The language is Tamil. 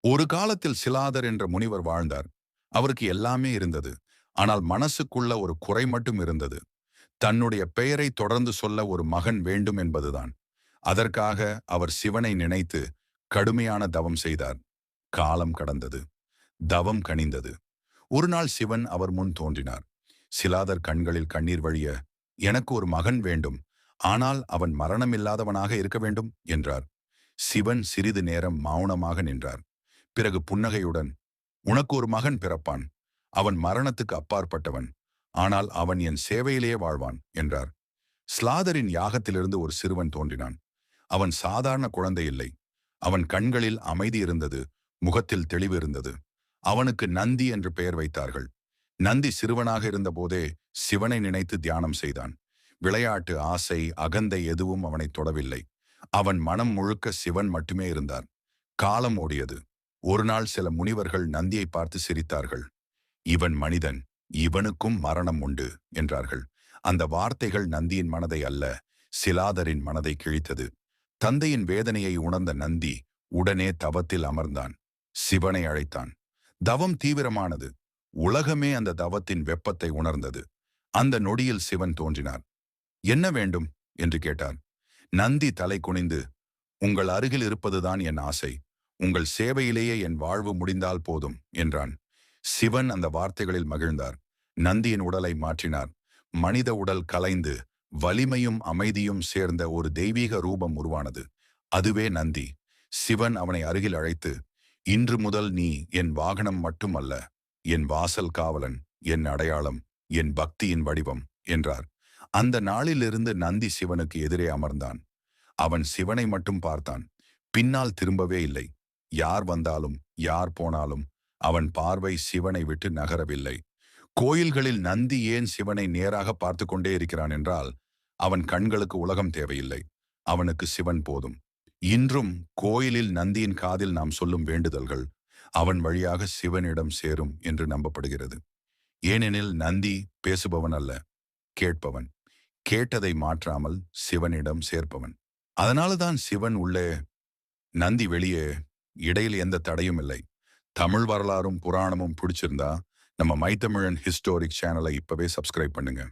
ஒரு காலத்தில் சிலாதர் என்ற முனிவர் வாழ்ந்தார். அவருக்கு எல்லாமே இருந்தது. ஆனால் மனசுக்குள்ள ஒரு குறை மட்டும் இருந்தது. தன்னுடைய பெயரை தொடர்ந்து சொல்ல ஒரு மகன் வேண்டும் என்பதுதான். அதற்காக அவர் சிவனை நினைத்து கடுமையான தவம் செய்தார். காலம் கடந்தது. தவம் கனிந்தது. ஒரு நாள் சிவன் அவர் முன் தோன்றினார். சிலாதர் கண்களில் கண்ணீர் வழிய, எனக்கு ஒரு மகன் வேண்டும். ஆனால் அவன் மரணமில்லாதவனாக இருக்க வேண்டும் என்றார். சிவன் சிறிது நேரம் மௌனமாக நின்றார். பிறகு புன்னகையுடன், உனக்கு ஒரு மகன் பிறப்பான். அவன் மரணத்துக்கு அப்பாற்பட்டவன். ஆனால் அவன் என் சேவையிலேயே வாழ்வான் என்றார். ஸ்லாதரின் யாகத்திலிருந்து ஒரு சிறுவன் தோன்றினான். அவன் சாதாரண குழந்தை இல்லை. அவன் கண்களில் அமைதி இருந்தது. முகத்தில் தெளிவு இருந்தது. அவனுக்கு நந்தி என்று பெயர் வைத்தார்கள். நந்தி சிறுவனாக இருந்தபோதே சிவனை நினைத்து தியானம் செய்தான். விளையாட்டு, ஆசை, அகந்தை எதுவும் அவனை தொடவில்லை. அவன் மனம் முழுக்க சிவன் மட்டுமே இருந்தார். காலம் ஓடியது. ஒரு நாள் சில முனிவர்கள் நந்தியை பார்த்து சிரித்தார்கள். இவன் மனிதன், இவனுக்கும் மரணம் உண்டு என்றார்கள். அந்த வார்த்தைகள் நந்தியின் மனதை அல்ல, சிலாதரின் மனதை கிழித்தது. தந்தையின் வேதனையை உணர்ந்த நந்தி உடனே தவத்தில் அமர்ந்தான். சிவனை அழைத்தான். தவம் தீவிரமானது. உலகமே அந்த தவத்தின் வெப்பத்தை உணர்ந்தது. அந்த நொடியில் சிவன் தோன்றினார். என்ன வேண்டும் என்று கேட்டார். நந்தி தலை குனிந்து, உங்கள் அருகில் இருப்பதுதான் என் ஆசை. உங்கள் சேவையிலேயே என் வாழ்வு முடிந்தால் போதும் என்றான். சிவன் அந்த வார்த்தைகளில் மகிழ்ந்தார். நந்தியின் உடலை மாற்றினார். மனித உடல் கலைந்து வலிமையும் அமைதியும் சேர்ந்த ஒரு தெய்வீக ரூபம் உருவானது. அதுவே நந்தி. சிவன் அவனை அருகில் அழைத்து, இன்று முதல் நீ என் வாகனம் மட்டுமல்ல, என் வாசல் காவலன், என் அடையாளம், என் பக்தியின் வடிவம் என்றார். அந்த நாளிலிருந்து நந்தி சிவனுக்கு எதிரே அமர்ந்தான். அவன் சிவனை மட்டும் பார்த்தான். பின்னால் திரும்பவே இல்லை. யார் வந்தாலும் யார் போனாலும் அவன் பார்வை சிவனை விட்டு நகரவில்லை. கோயில்களில் நந்தி ஏன் சிவனை நேராக பார்த்து கொண்டே இருக்கிறான் என்றால், அவன் கண்களுக்கு உலகம் தேவையில்லை. அவனுக்கு சிவன் போதும். இன்றும் கோயிலில் நந்தியின் காதில் நாம் சொல்லும் வேண்டுதல்கள் அவன் வழியாக சிவனிடம் சேரும் என்று நம்பப்படுகிறது. ஏனெனில் நந்தி பேசுபவன் அல்ல, கேட்பவன். கேட்டதை மாற்றாமல் சிவனிடம் சேர்ப்பவன். அதனால்தான் சிவன் உள்ளே, நந்தி வெளியே, இடையில் எந்த தடையும் இல்லை. தமிழ் வரலாறும் புராணமும் பிடிச்சிருந்தா நம்ம மைத்தமிழன் ஹிஸ்டோரிக் சேனலை இப்பவே சப்ஸ்கிரைப் பண்ணுங்க.